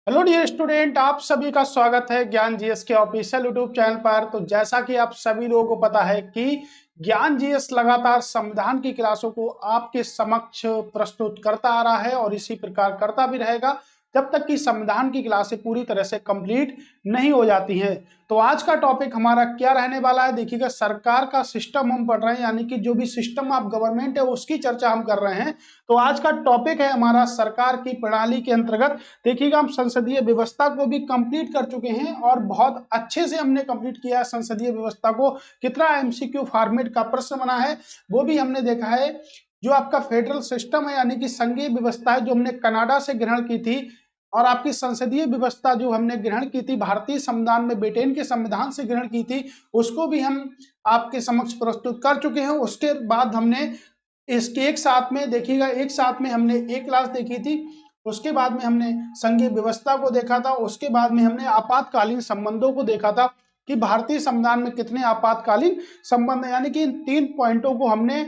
Hello dear student, आप सभी का स्वागत है ज्ञान जीएस के ऑफिशियल यूट्यूब चैनल पर। तो जैसा कि आप सभी लोगों को पता है कि ज्ञान जीएस लगातार संविधान की क्लासों को आपके समक्ष प्रस्तुत करता आ रहा है और इसी प्रकार करता भी रहेगा जब तक कि संविधान की क्लासें पूरी तरह से कंप्लीट नहीं हो जाती हैं। तो आज का टॉपिक हमारा क्या रहने वाला है, देखिएगा। सरकार का सिस्टम हम पढ़ रहे हैं, यानी कि जो भी सिस्टम ऑफ गवर्नमेंट है उसकी चर्चा हम कर रहे हैं। तो आज का टॉपिक है हमारा सरकार की प्रणाली के अंतर्गत। देखिएगा, हम संसदीय व्यवस्था को भी कंप्लीट कर चुके हैं और बहुत अच्छे से हमने कंप्लीट किया है संसदीय व्यवस्था को। कितना एमसीक्यू फॉर्मेट का प्रश्न बना है वो भी हमने देखा है। जो आपका फेडरल सिस्टम है यानी कि संघीय व्यवस्था है, जो हमने कनाडा से ग्रहण की थी, और आपकी संसदीय व्यवस्था जो हमने ग्रहण की थी भारतीय संविधान में, ब्रिटेन के संविधान से ग्रहण की थी, उसको भी हम आपके समक्ष प्रस्तुत कर चुके हैं। उसके बाद हमने इसके एक साथ में, देखिएगा, एक साथ में हमने एक क्लास देखी थी। उसके बाद में हमने संघीय व्यवस्था को देखा था। उसके बाद में हमने आपातकालीन संबंधों को देखा था कि भारतीय संविधान में कितने आपातकालीन संबंध, यानी कि इन 3 पॉइंटों को हमने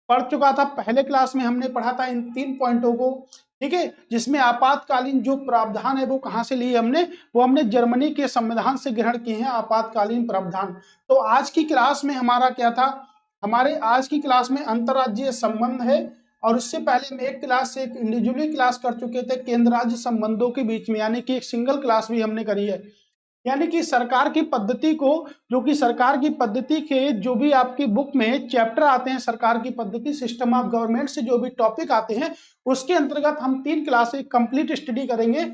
पढ़ चुका था। पहले क्लास में हमने पढ़ा था इन 3 पॉइंटों को, ठीक है। जिसमें आपातकालीन जो प्रावधान है वो कहां से लिए हमने, वो हमने जर्मनी के संविधान से ग्रहण किए हैं आपातकालीन प्रावधान। तो आज की क्लास में हमारा क्या था, हमारे आज की क्लास में अंतर्राज्यीय संबंध है। और उससे पहले हम एक क्लास से एक इंडिविजुअली क्लास कर चुके थे केंद्र राज्य संबंधों के बीच में, यानी कि एक सिंगल क्लास भी हमने करी है। यानी कि सरकार की पद्धति को, जो कि सरकार की पद्धति के जो भी आपकी बुक में चैप्टर आते हैं, सरकार की पद्धति सिस्टम ऑफ गवर्नमेंट से जो भी टॉपिक आते हैं उसके अंतर्गत हम 3 क्लासें कंप्लीट स्टडी करेंगे।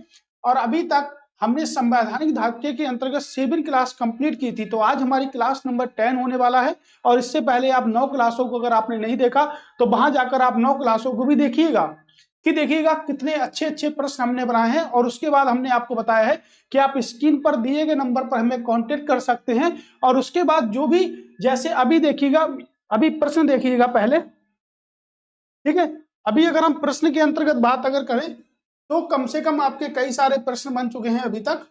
और अभी तक हमने संवैधानिक ढांचे के अंतर्गत 7 क्लास कंप्लीट की थी। तो आज हमारी क्लास नंबर 10 होने वाला है। और इससे पहले आप 9 क्लासों को अगर आपने नहीं देखा तो वहां जाकर आप 9 क्लासों को भी देखिएगा कि देखिएगा कितने अच्छे अच्छे प्रश्न हमने बनाए हैं। और उसके बाद हमने आपको बताया है कि आप स्क्रीन पर दिए गए नंबर पर हमें कांटेक्ट कर सकते हैं। और उसके बाद जो भी, जैसे अभी देखिएगा, अभी प्रश्न देखिएगा पहले, ठीक है। अभी अगर हम प्रश्न के अंतर्गत बात अगर करें तो कम से कम आपके कई सारे प्रश्न बन चुके हैं अभी तक।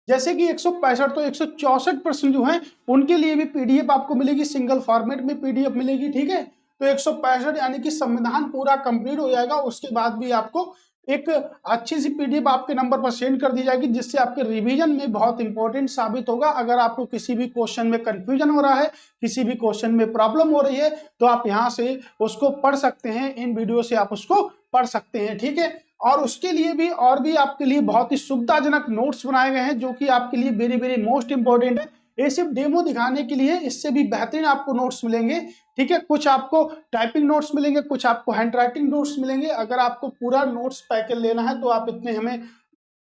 जैसे कि 165, तो 164 प्रश्न जो हैं उनके लिए भी पीडीएफ आपको मिलेगी, सिंगल फॉर्मेट में पीडीएफ मिलेगी, ठीक है। तो 165 यानी कि संविधान पूरा कंप्लीट हो जाएगा। उसके बाद भी आपको एक अच्छी सी पीडीएफ आपके नंबर पर सेंड कर दी जाएगी, जिससे आपके रिवीजन में बहुत इंपॉर्टेंट साबित होगा। अगर आपको किसी भी क्वेश्चन में कंफ्यूजन हो रहा है, किसी भी क्वेश्चन में प्रॉब्लम हो रही है, तो आप यहाँ से उसको पढ़ सकते हैं, इन वीडियो से आप उसको पढ़ सकते हैं, ठीक है। और उसके लिए भी और भी आपके लिए बहुत ही सुविधाजनक नोट्स बनाए गए हैं, जो कि आपके लिए वेरी वेरी मोस्ट इंपॉर्टेंट है। ये सिर्फ डेमो दिखाने के लिए, इससे भी बेहतरीन आपको नोट्स मिलेंगे, ठीक है। कुछ आपको टाइपिंग नोट्स मिलेंगे, कुछ आपको हैंड राइटिंग नोट्स मिलेंगे। अगर आपको पूरा नोट्स पैकेज लेना है तो आप इतने हमें,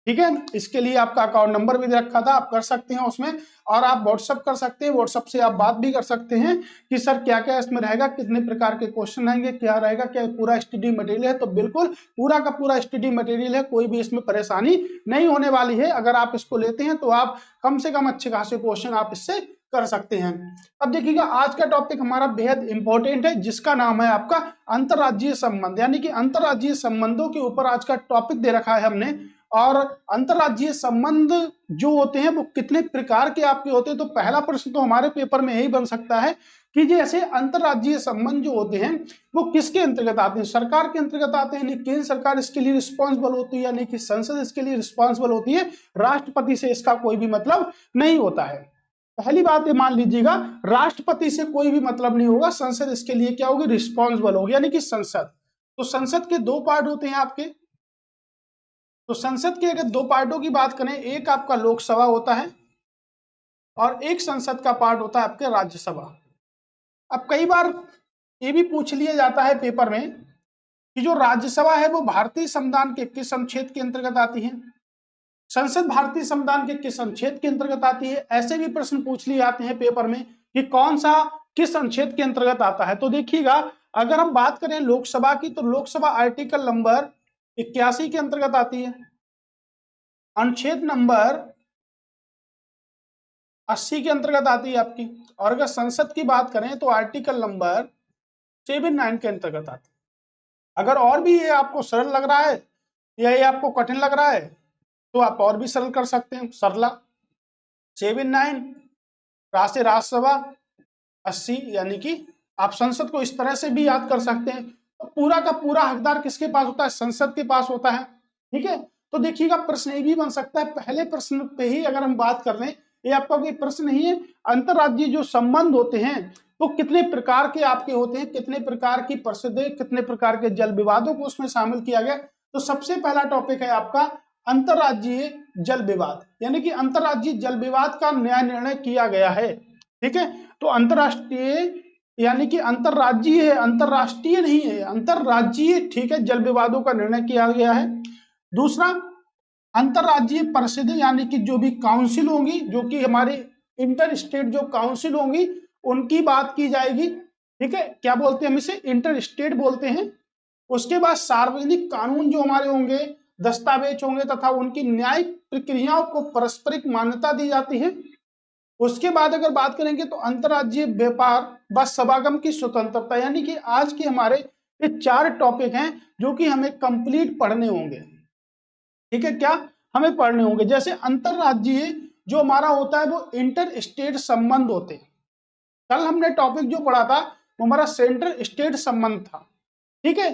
ठीक है। इसके लिए आपका अकाउंट नंबर भी दे रखा था, आप कर सकते हैं उसमें। और आप व्हाट्सअप कर सकते हैं, व्हाट्सअप से आप बात भी कर सकते हैं कि सर क्या क्या इसमें रहेगा, कितने प्रकार के क्वेश्चन आएंगे, क्या रहेगा, क्या पूरा स्टडी मटेरियल है। तो बिल्कुल पूरा का पूरा स्टडी मटेरियल है, कोई भी इसमें परेशानी नहीं होने वाली है। अगर आप इसको लेते हैं तो आप कम से कम अच्छे खासे क्वेश्चन आप इससे कर सकते हैं। अब देखिएगा, आज का टॉपिक हमारा बेहद इंपॉर्टेंट है, जिसका नाम है आपका अंतर्राज्यीय संबंध। यानी कि अंतर्राज्यीय संबंधों के ऊपर आज का टॉपिक दे रखा है हमने। और अंतर्राज्यीय संबंध जो होते हैं वो कितने प्रकार के आपके होते हैं। तो पहला प्रश्न तो हमारे पेपर में यही बन सकता है कि जैसे अंतर्राज्यीय संबंध जो होते हैं वो किसके अंतर्गत आते हैं, सरकार के अंतर्गत आते हैं, केंद्र सरकार इसके लिए रिस्पॉन्सिबल होती है, यानी कि संसद इसके लिए रिस्पॉन्सिबल होती है, राष्ट्रपति से इसका कोई भी मतलब नहीं होता है। पहली बात ये मान लीजिएगा, राष्ट्रपति से कोई भी मतलब नहीं होगा, संसद इसके लिए क्या होगी, रिस्पॉन्सिबल होगी, यानी कि संसद। तो संसद के 2 पार्ट होते हैं आपके। तो संसद के अगर 2 पार्टों की बात करें, एक आपका लोकसभा होता है और एक संसद का पार्ट होता है आपके राज्यसभा। अब कई बार ये भी पूछ लिया जाता है पेपर में कि जो राज्यसभा है वो भारतीय संविधान के किस अनुच्छेद के अंतर्गत आती है, संसद भारतीय संविधान के किस अनुच्छेद के अंतर्गत आती है। ऐसे भी प्रश्न पूछ लिए जाते हैं पेपर में कि कौन सा किस अनुच्छेद के अंतर्गत आता है। तो देखिएगा, अगर हम बात करें लोकसभा की, तो लोकसभा आर्टिकल नंबर 81 के अंतर्गत आती है, अनुच्छेद नंबर 80 के अंतर्गत आती है आपकी। और अगर संसद की बात करें तो आर्टिकल नंबर 79 के अंतर्गत आती है। अगर और भी ये आपको सरल लग रहा है या ये आपको कठिन लग रहा है तो आप और भी सरल कर सकते हैं। सरला 79 राष्ट्रीय राज्यसभा 80, यानी कि आप संसद को इस तरह से भी याद कर सकते हैं। तो पूरा का पूरा हकदार किसके पास होता है, संसद के पास होता है, ठीक है। तो देखिएगा प्रश्न ये भी बन सकता है, पहले प्रश्न पे ही अगर हम बात कर लें, ये आपका कोई प्रश्न नहीं है, अंतरराज्यीय जो संबंध होते हैं वो कितने प्रकार के आपके होते हैं, कितने प्रकार की परिषदें, कितने प्रकार के जल विवादों को उसमें शामिल किया गया। तो सबसे पहला टॉपिक है आपका अंतरराज्यीय जल विवाद, यानी कि अंतरराज्यीय जल विवाद का न्याय निर्णय किया गया है। ठीक है, तो अंतरराष्ट्रीय यानी कि अंतरराज्यीय है, अंतरराष्ट्रीय नहीं है, अंतरराज्यीय, ठीक है, जल विवादों का निर्णय किया गया है। दूसरा, अंतरराज्यीय परिषदें यानी कि जो भी काउंसिल होंगी, जो कि हमारे इंटर स्टेट जो काउंसिल होंगी उनकी बात की जाएगी। ठीक है, क्या बोलते हैं हम इसे, इंटर स्टेट बोलते हैं। उसके बाद सार्वजनिक कानून जो हमारे होंगे, दस्तावेज होंगे तथा उनकी न्यायिक प्रक्रियाओं को पारस्परिक मान्यता दी जाती है। उसके बाद अगर बात करेंगे तो अंतरराज्यीय व्यापार व समागम की स्वतंत्रता, यानी कि आज के हमारे ये 4 टॉपिक हैं जो कि हमें कंप्लीट पढ़ने होंगे। ठीक है, क्या हमें पढ़ने होंगे। जैसे अंतरराज्यीय जो हमारा होता है वो इंटर स्टेट संबंध होते हैं। कल हमने टॉपिक जो पढ़ा था वो हमारा सेंटर स्टेट संबंध था। ठीक है,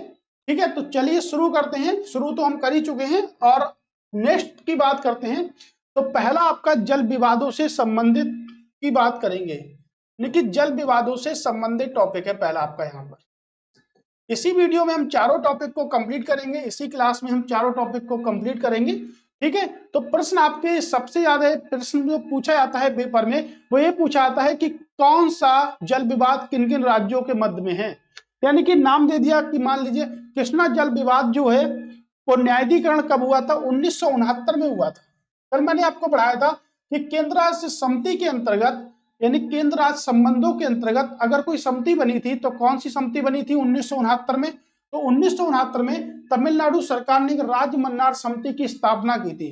ठीक है, तो चलिए शुरू करते हैं। शुरू तो हम कर ही चुके हैं और नेक्स्ट की बात करते हैं। तो पहला आपका जल विवादों से संबंधित की बात करेंगे, लेकिन जल विवादों से संबंधित टॉपिक है पहला आपका यहाँ पर। इसी वीडियो में हम चारों टॉपिक को कंप्लीट करेंगे, इसी क्लास में हम चारों टॉपिक को कंप्लीट करेंगे। ठीक है, तो प्रश्न आपके सबसे ज्यादा प्रश्न जो पूछा जाता है पेपर में वो ये पूछा जाता है कि कौन सा जल विवाद किन किन राज्यों के मध्य में है। यानी कि नाम दे दिया कि मान लीजिए कृष्णा जल विवाद जो है वो न्यायाधिकरण कब हुआ था, 1969 में हुआ था। कल मैंने आपको पढ़ाया था कि केंद्र राज्य समिति के अंतर्गत, यानी केंद्र राज्य संबंधों के अंतर्गत अगर कोई समिति बनी थी तो कौन सी समिति बनी थी 1969 में। तो 1969 में तमिलनाडु सरकार ने एक राज्य मन्नार समिति की स्थापना की थी।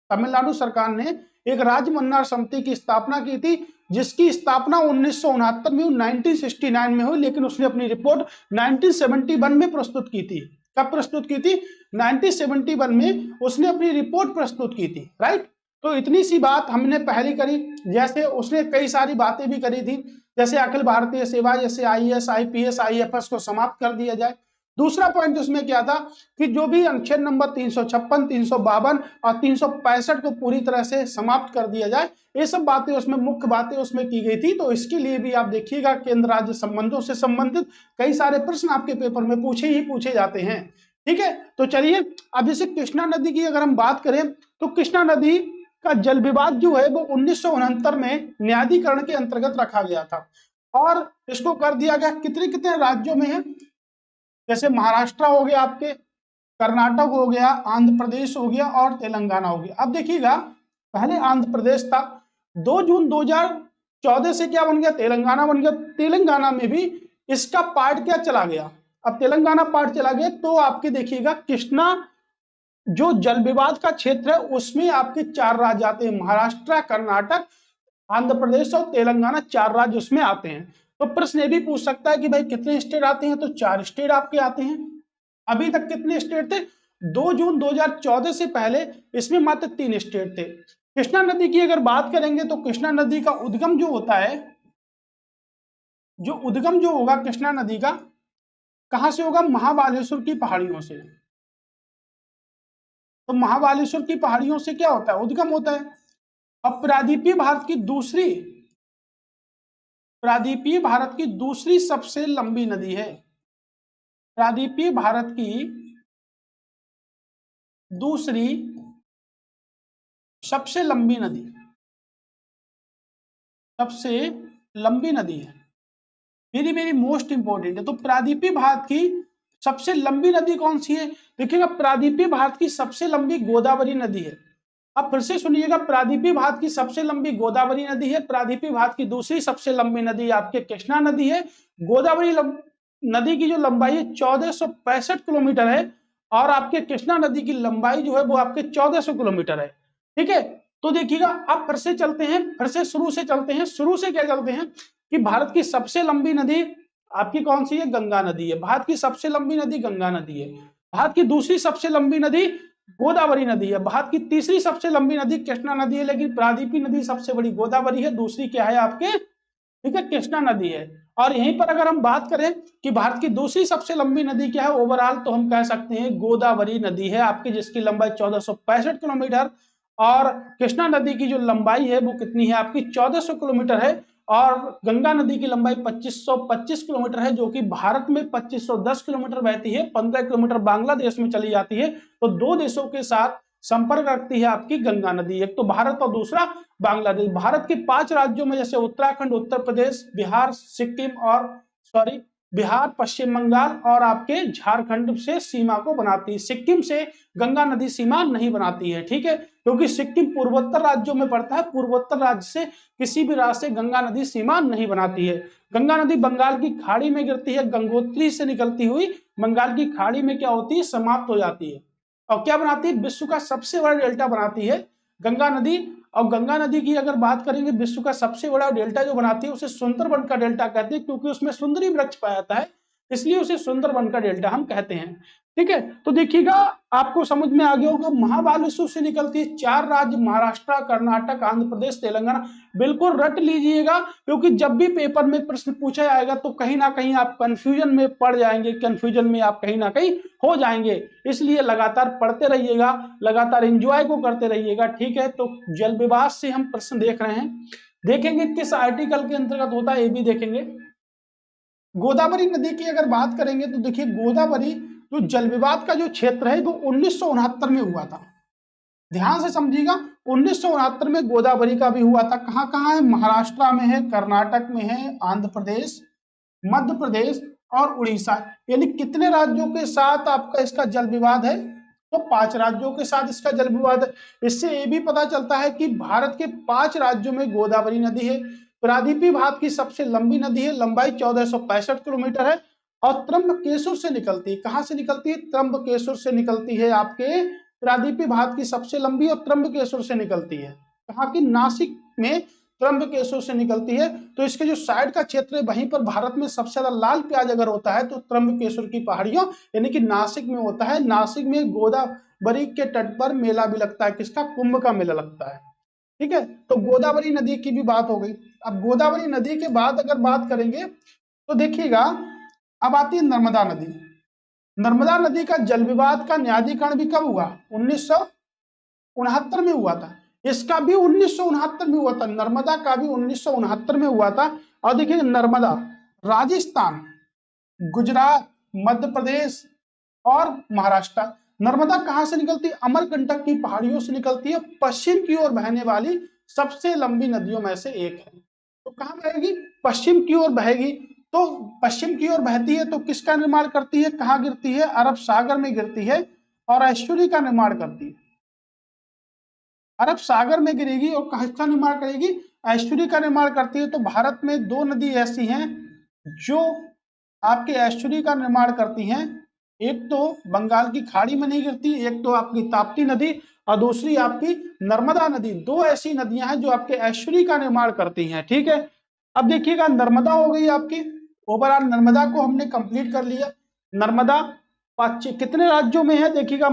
तमिलनाडु सरकार ने एक राज्य मन्नार समिति की स्थापना की थी, जिसकी स्थापना 1969 में 1969 में हुई, लेकिन उसने अपनी रिपोर्ट 1971 में प्रस्तुत की थी। कब प्रस्तुत की थी, 1971 में उसने अपनी रिपोर्ट प्रस्तुत की थी। राइट, तो इतनी सी बात हमने पहले करी। जैसे उसने कई सारी बातें भी करी थी, जैसे अखिल भारतीय सेवा, जैसे IAS, IPS, IFS को समाप्त कर दिया जाए। दूसरा पॉइंट उसमें क्या था कि जो भी अनुच्छेद नंबर 356, 352 और 365 को पूरी तरह से समाप्त कर दिया जाए। ये सब बातें उसमें, मुख्य बातें उसमें की गई थी। तो इसके लिए भी आप देखिएगा केंद्र राज्य संबंधों से संबंधित कई सारे प्रश्न आपके पेपर में पूछे जाते हैं। ठीक है, तो चलिए अब जैसे कृष्णा नदी की अगर हम बात करें तो कृष्णा नदी का जल विवाद जो है वो 1969 में न्यायाधिकरण के अंतर्गत रखा गया था और इसको कर दिया गया कितने कितने राज्यों में है। जैसे महाराष्ट्र हो गया, आपके कर्नाटक हो गया, आंध्र प्रदेश हो गया और तेलंगाना हो गया। अब देखिएगा पहले आंध्र प्रदेश था, 2 जून 2014 से क्या बन गया, तेलंगाना बन गया। तेलंगाना में भी इसका पार्ट क्या चला गया, अब तेलंगाना पार्ट चला गया। तो आपके देखिएगा कृष्णा जो जल विवाद का क्षेत्र है उसमें आपके 4 राज्य आते हैं, महाराष्ट्र, कर्नाटक, आंध्र प्रदेश और तेलंगाना, 4 राज्य उसमें आते हैं। तो प्रश्न ये भी पूछ सकता है कि भाई कितने स्टेट आते हैं, तो 4 स्टेट आपके आते हैं। अभी तक कितने स्टेट थे, 2 जून 2014 से पहले इसमें मात्र 3 स्टेट थे। कृष्णा नदी की अगर बात करेंगे तो कृष्णा नदी का उद्गम जो होता है, जो उद्गम जो होगा कृष्णा नदी का कहां से होगा, महाबालेश्वर की पहाड़ियों से। तो महाबालेश्वर की पहाड़ियों से क्या होता है, उद्गम होता है। अब प्रायद्वीपीय भारत की दूसरी सबसे लंबी नदी है, प्रायद्वीपीय भारत की दूसरी सबसे लंबी नदी, सबसे लंबी नदी है, वेरी वेरी मोस्ट इंपॉर्टेंट है। तो प्रायद्वीपीय भारत की सबसे लंबी नदी कौन सी है, देखिएगा प्रायद्वीपीय भारत की सबसे लंबी गोदावरी नदी है। अब फिर से सुनिएगा, प्रायद्वीपीय भारत की सबसे लंबी गोदावरी नदी है। प्रायद्वीपीय भारत की दूसरी सबसे लंबी नदी आपके कृष्णा नदी है। गोदावरी नदी की जो लंबाई है 1465 किलोमीटर है और आपके कृष्णा नदी की लंबाई जो है वो आपके 1400 किलोमीटर है। ठीक है, तो देखिएगा अब फिर से चलते हैं, फिर से शुरू से चलते हैं। शुरू से क्या चलते हैं कि भारत की सबसे लंबी नदी आपकी कौन सी है, गंगा नदी है। भारत की सबसे लंबी नदी गंगा नदी है। भारत की दूसरी सबसे लंबी नदी गोदावरी नदी है। भारत की तीसरी सबसे लंबी नदी कृष्णा नदी है, लेकिन प्रायद्वीपीय नदी सबसे बड़ी गोदावरी है, दूसरी क्या है आपके, ठीक है, कृष्णा नदी है। और यहीं पर अगर हम बात करें कि भारत की दूसरी सबसे लंबी नदी क्या है ओवरऑल, तो हम कह सकते हैं गोदावरी नदी है आपकी, जिसकी लंबाई 1465 किलोमीटर। और कृष्णा नदी की जो लंबाई है वो कितनी है आपकी 1400 किलोमीटर है। और गंगा नदी की लंबाई 2525 किलोमीटर है, जो कि भारत में 2510 किलोमीटर बहती है, 15 किलोमीटर बांग्लादेश में चली जाती है। तो दो देशों के साथ संपर्क रखती है आपकी गंगा नदी, एक तो भारत और दूसरा बांग्लादेश। भारत के 5 राज्यों में जैसे उत्तराखंड, उत्तर प्रदेश, बिहार, सिक्किम और बिहार, पश्चिम बंगाल और आपके झारखंड से सीमा को बनाती है। सिक्किम से गंगा नदी सीमा नहीं बनाती है, ठीक है, क्योंकि सिक्किम पूर्वोत्तर राज्यों में पड़ता है, पूर्वोत्तर राज्य से किसी भी राज्य से गंगा नदी सीमा नहीं बनाती है। गंगा नदी बंगाल की खाड़ी में गिरती है, गंगोत्री से निकलती हुई बंगाल की खाड़ी में क्या होती है, समाप्त हो जाती है। और क्या बनाती है, विश्व का सबसे बड़ा डेल्टा बनाती है गंगा नदी। और गंगा नदी की अगर बात करेंगे, विश्व का सबसे बड़ा डेल्टा जो बनाती है उसे सुंदरबन का डेल्टा कहते हैं, क्योंकि उसमें सुंदरी वृक्ष पाया जाता है, इसलिए उसे सुंदरबन का डेल्टा हम कहते हैं। ठीक है, तो देखिएगा आपको समझ में आ गया होगा। महाबालेश्वर से निकलती है 4 राज्य, महाराष्ट्र, कर्नाटक, आंध्र प्रदेश, तेलंगाना। बिल्कुल रट लीजिएगा, क्योंकि जब भी पेपर में प्रश्न पूछा जाएगा तो कहीं ना कहीं आप कंफ्यूजन में पड़ जाएंगे, कंफ्यूजन में आप कहीं ना कहीं हो जाएंगे। इसलिए लगातार पढ़ते रहिएगा, लगातार एंजॉय को करते रहिएगा, ठीक है। तो जल विवाद से हम प्रश्न देख रहे हैं, देखेंगे किस आर्टिकल के अंतर्गत होता है, ये भी देखेंगे। गोदावरी नदी की अगर बात करेंगे तो देखिए, गोदावरी जो जल विवाद का जो क्षेत्र है वो 1969 में हुआ था। ध्यान से समझिएगा, 1969 में गोदावरी का भी हुआ था। कहां कहां है, महाराष्ट्र में है, कर्नाटक में है, आंध्र प्रदेश, मध्य प्रदेश और उड़ीसा। यानी कितने राज्यों के साथ आपका इसका जल विवाद है, तो 5 राज्यों के साथ इसका जल विवाद है। इससे ये भी पता चलता है कि भारत के 5 राज्यों में गोदावरी नदी है। प्रादीपी भारत की सबसे लंबी नदी है, लंबाई 1465 किलोमीटर है और त्र्यंबकेश्वर से निकलती है। कहां से निकलती है, त्र्यंबकेश्वर से निकलती है आपके। प्रादीपी भारत की सबसे लंबी और त्र्यंबकेश्वर से निकलती है। कहां की, नासिक में त्र्यंबकेश्वर से निकलती है। तो इसके जो साइड का क्षेत्र है वहीं पर भारत में सबसे ज्यादा लाल प्याज अगर होता है तो त्र्यंबकेश्वर की पहाड़ियों यानी कि नासिक में होता है। नासिक में गोदावरी के तट पर मेला भी लगता है, किसका, कुंभ का मेला लगता है, ठीक है। तो गोदावरी नदी की भी बात हो गई। अब गोदावरी नदी के बाद अगर बात करेंगे तो देखिएगा, अब आती है नर्मदा नदी। नर्मदा नदी का जल विवाद का न्यायाधिकरण भी कब हुआ, 1969 में हुआ था। इसका भी 1969 में हुआ था, नर्मदा का भी 1969 में हुआ था। और देखिए, नर्मदा राजस्थान, गुजरात, मध्य प्रदेश और महाराष्ट्र। नर्मदा कहां से निकलती है, अमरकंटक की पहाड़ियों से निकलती है, पश्चिम की ओर बहने वाली सबसे लंबी नदियों में से एक है। तो कहां बहेगी, पश्चिम की ओर बहेगी। तो पश्चिम की ओर बहती है तो किसका निर्माण करती है, कहां गिरती है, अरब सागर में गिरती है और एस्चुरी का निर्माण करती है। अरब सागर में गिरेगी और किसका निर्माण करेगी, एस्चुरी का निर्माण करती है। तो भारत में 2 नदी ऐसी हैं जो आपके एस्चुरी का निर्माण करती हैं, एक तो बंगाल की खाड़ी में नहीं गिरती, एक तो आपकी ताप्ती नदी और दूसरी आपकी नर्मदा नदी। 2 ऐसी नदियां हैं जो आपके एस्चुरी का निर्माण करती हैं, ठीक है। अब देखिएगा, नर्मदा हो गई आपकी, ओवरऑल नर्मदा को हमने कंप्लीट कर लिया। नर्मदा कितने राज्यों में है, देखिएगा,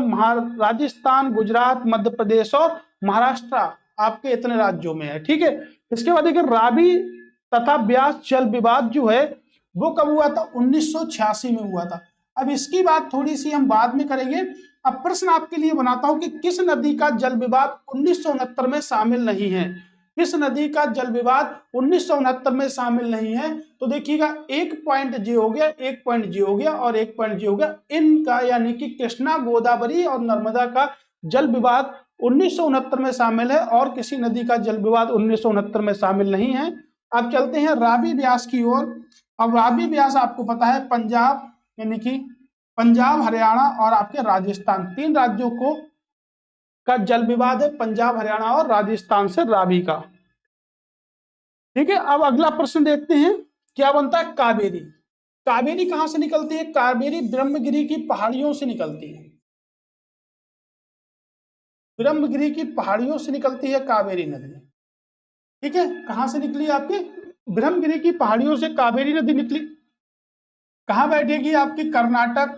राजस्थान, गुजरात, मध्य प्रदेश और महाराष्ट्र, आपके इतने राज्यों में है, ठीक है। इसके बाद देखिए, रावी तथा ब्यास जल विवाद जो है वो कब हुआ था, 1986 में हुआ था। अब इसकी बात थोड़ी सी हम बाद में करेंगे। अब प्रश्न आपके लिए बनाता हूं कि किस नदी का जल विवाद 1969 में शामिल नहीं है, किस नदी का जल विवाद 1969 में शामिल नहीं है। तो देखिएगा, 1 पॉइंट जी हो गया, 1 पॉइंट जी हो गया और 1 पॉइंट जी हो गया। इनका यानी कि कृष्णा, गोदावरी और नर्मदा का जल विवाद 1969 में शामिल है और किसी नदी का जल विवाद 1969 में शामिल नहीं है। अब चलते हैं रावी ब्यास की ओर। अब रावी ब्यास आपको पता है पंजाब, यानी कि पंजाब, हरियाणा और आपके राजस्थान, 3 राज्यों को का जल विवाद है, पंजाब, हरियाणा और राजस्थान से रावी का, ठीक है। अब अगला प्रश्न देखते हैं, क्या बनता है, कावेरी। कावेरी कहां से निकलती है, कावेरी ब्रह्मगिरी की पहाड़ियों से निकलती है, ब्रह्मगिरी की पहाड़ियों से निकलती है कावेरी नदी, ठीक है। कहां से निकली, आपके ब्रह्मगिरी की पहाड़ियों से कावेरी नदी निकली। कहां बैठेगी, आपकी कर्नाटक,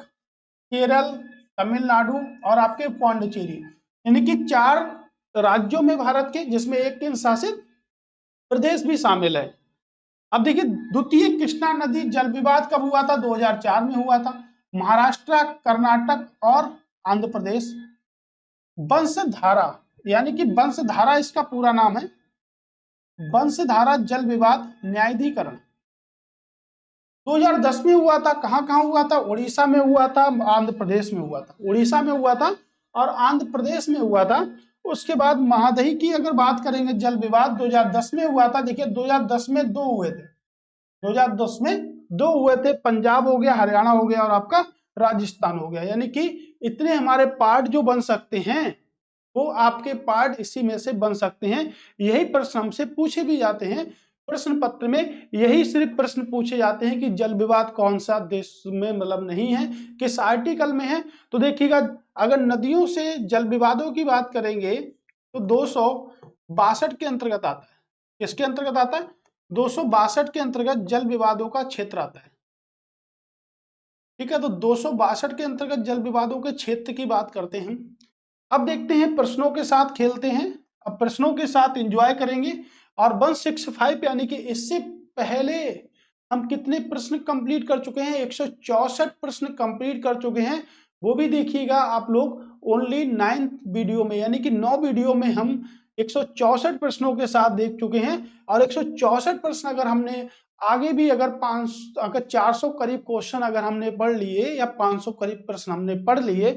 केरल, तमिलनाडु और आपके पौंडीचेरी, यानी कि 4 राज्यों में भारत के, जिसमें एक केंद्र शासित प्रदेश भी शामिल है। अब देखिए, द्वितीय कृष्णा नदी जल विवाद कब हुआ था? 2004 में हुआ था। महाराष्ट्र, कर्नाटक और आंध्र प्रदेश। वंशधारा, यानी कि वंशधारा इसका पूरा नाम है, वंशधारा जल विवाद न्यायाधिकरण 2010 में हुआ था। कहां कहां हुआ था? उड़ीसा में हुआ था, आंध्र प्रदेश में हुआ था। उड़ीसा में हुआ था और आंध्र प्रदेश में हुआ था। उसके बाद महादही की अगर बात करेंगे, जल विवाद 2010 में हुआ था। देखिए 2010 में दो हुए थे, 2010 में दो हुए थे, पंजाब हो गया, हरियाणा हो गया और आपका राजस्थान हो गया। यानी कि इतने हमारे पार्ट जो बन सकते हैं वो आपके पार्ट इसी में से बन सकते हैं। यही प्रश्न हमसे पूछे भी जाते हैं प्रश्न पत्र में, यही सिर्फ प्रश्न पूछे जाते हैं कि जल विवाद कौन सा देश में मतलब नहीं है, किस आर्टिकल में है। तो देखिएगा, अगर नदियों से जल विवादों की बात करेंगे तो 262 के अंतर्गत आता है। किसके अंतर्गत आता है? 262 के अंतर्गत जल विवादों का क्षेत्र आता है। ठीक है, तो 262 के अंतर्गत जल विवादों के क्षेत्र की बात करते हैं। अब देखते हैं, प्रश्नों के साथ खेलते हैं। अब प्रश्नों के साथ एंजॉय करेंगे। और 165 यानी कि इससे पहले हम कितने प्रश्न कंप्लीट कर चुके हैं? 164 प्रश्न कंप्लीट कर चुके हैं। वो भी देखिएगा आप लोग, ओनली 9 वीडियो में, यानी कि 9 वीडियो में हम 164 प्रश्नों के साथ देख चुके हैं। और 164 प्रश्न अगर हमने आगे भी अगर 400 करीब क्वेश्चन अगर हमने पढ़ लिए या 500 करीब प्रश्न हमने पढ़ लिए,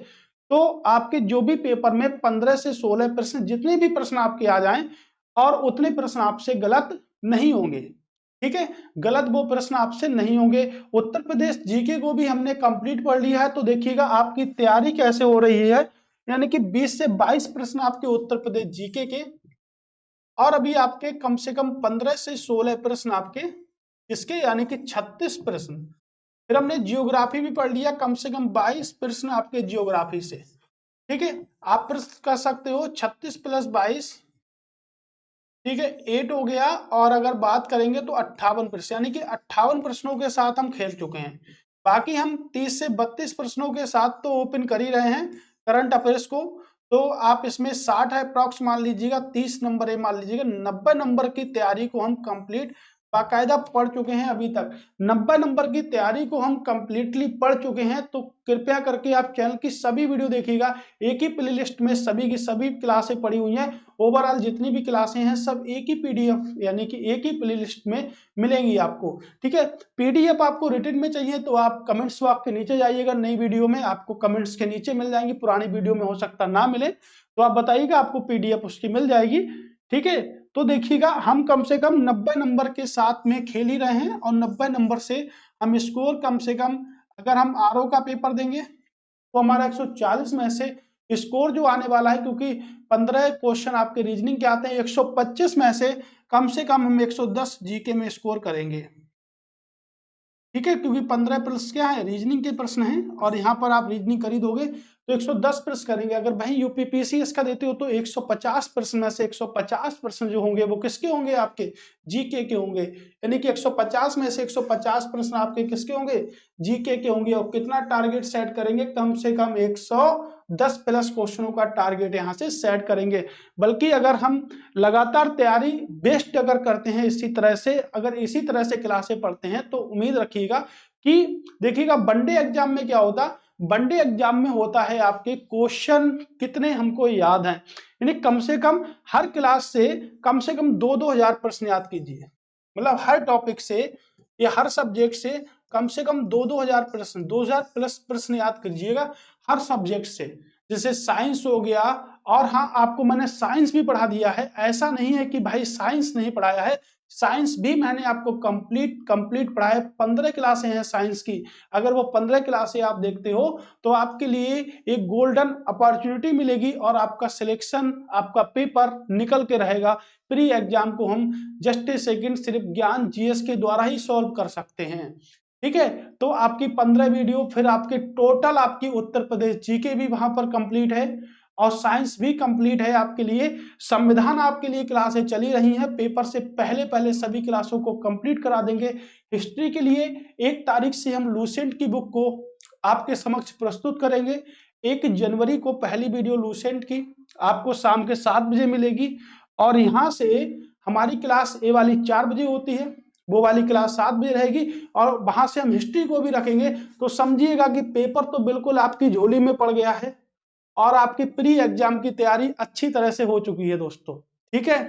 तो आपके जो भी पेपर में 15 से 16 प्रश्न, जितने भी प्रश्न आपके आ जाएं, और उतने प्रश्न आपसे गलत नहीं होंगे। ठीक है, गलत वो प्रश्न आपसे नहीं होंगे। उत्तर प्रदेश जीके को भी हमने कंप्लीट पढ़ लिया है। तो देखिएगा आपकी तैयारी कैसे हो रही है, यानी कि 20 से 22 प्रश्न आपके उत्तर प्रदेश जीके के, और अभी आपके कम से कम 15 से 16 प्रश्न आपके इसके, यानी कि 36 प्रश्न। फिर हमने जियोग्राफी भी पढ़ लिया, कम से कम 22 प्रश्न आपके जियोग्राफी से। ठीक है, आप प्रश्न कर सकते हो 36 + 22, ठीक है, 8 हो गया। और अगर बात करेंगे तो 58 प्रश्न, यानी कि 58 प्रश्नों के साथ हम खेल चुके हैं। बाकी हम 30 से 32 प्रश्नों के साथ तो ओपन कर ही रहे हैं करंट अफेयर्स को। तो आप इसमें 60 है अप्रॉक्स मान लीजिएगा, 30 नंबर है मान लीजिएगा, 90 नंबर की तैयारी को हम कंप्लीट बाकायदा पढ़ चुके हैं। अभी तक 90 नंबर की तैयारी को हम कंप्लीटली पढ़ चुके हैं। तो कृपया करके आप चैनल की सभी वीडियो देखिएगा, एक ही प्लेलिस्ट में सभी की सभी क्लासें पड़ी हुई हैं। ओवरऑल जितनी भी क्लासें हैं सब एक ही पीडीएफ, यानी कि एक ही प्लेलिस्ट में मिलेंगी आपको। ठीक है, पीडीएफ आपको रिटन में चाहिए तो आप कमेंट्स बॉक्स के नीचे जाइएगा, नई वीडियो में आपको कमेंट्स के नीचे मिल जाएंगी, पुरानी वीडियो में हो सकता ना मिले, तो आप बताइएगा, आपको पीडीएफ उसकी मिल जाएगी। ठीक है, तो देखिएगा हम कम से कम 90 नंबर के साथ में खेल ही रहे हैं, और 90 नंबर से हम स्कोर कम से कम, अगर हम आरओ का पेपर देंगे तो हमारा 140 में से स्कोर जो आने वाला है, क्योंकि 15 क्वेश्चन आपके रीजनिंग के आते हैं, 125 में से कम हम 110 जीके में स्कोर करेंगे। ठीक है, क्योंकि 15 प्रश्न क्या है, रीजनिंग के प्रश्न हैं, और यहाँ पर आप रीजनिंग कर ही दोगे तो 110 प्रश्न करेंगे। अगर भाई यूपीपीसीएस का देते हो तो 150 प्रश्न में से 150 प्रश्न जो होंगे वो किसके होंगे? आपके जीके के होंगे। यानी कि 150 में से 150 प्रश्न आपके किसके होंगे? जीके के होंगे। और कितना टारगेट सेट करेंगे? कम से कम 110 प्लस क्वेश्चनों का टारगेट यहाँ से सेट करेंगे। बल्कि अगर हम लगातार तैयारी बेस्ट अगर करते हैं, इसी तरह से अगर इसी तरह से क्लासें पढ़ते हैं, तो उम्मीद रखिएगा कि देखिएगा वनडे एग्जाम में क्या होता, वनडे एग्जाम में होता है आपके क्वेश्चन कितने हमको याद हैं, यानी कम से कम हर क्लास से कम 2-2 हजार प्रश्न याद कीजिए। मतलब हर टॉपिक से या हर सब्जेक्ट से कम 2-2 हजार प्रश्न, 2000 प्लस प्रश्न याद कीजिएगा हर सब्जेक्ट से। जैसे साइंस हो गया, और हाँ आपको मैंने साइंस भी पढ़ा दिया है, ऐसा नहीं है कि भाई साइंस नहीं पढ़ाया है, साइंस भी मैंने आपको कंप्लीट पढ़ा है। 15 क्लासें हैं साइंस की। अगर वो 15 क्लासें आप देखते हो तो आपके लिए एक गोल्डन अपॉर्चुनिटी मिलेगी, और आपका सिलेक्शन, आपका पेपर निकल के रहेगा। प्री एग्जाम को हम जस्ट ए सेकेंड सिर्फ ज्ञान जीएस के द्वारा ही सॉल्व कर सकते हैं। ठीक है, तो आपकी 15 वीडियो, फिर आपके टोटल आपकी उत्तर प्रदेश जीके भी वहां पर कंप्लीट है, और साइंस भी कंप्लीट है आपके लिए। संविधान आपके लिए क्लासें चली रही हैं, पेपर से पहले पहले सभी क्लासों को कंप्लीट करा देंगे। हिस्ट्री के लिए 1 तारीख से हम लूसेंट की बुक को आपके समक्ष प्रस्तुत करेंगे। 1 जनवरी को पहली वीडियो लूसेंट की आपको शाम के 7 बजे मिलेगी, और यहाँ से हमारी क्लास ए वाली 4 बजे होती है, वो वाली क्लास 7 बजे रहेगी, और वहां से हम हिस्ट्री को भी रखेंगे। तो समझिएगा कि पेपर तो बिल्कुल आपकी झोली में पड़ गया है और आपकी प्री एग्जाम की तैयारी अच्छी तरह से हो चुकी है दोस्तों, ठीक है,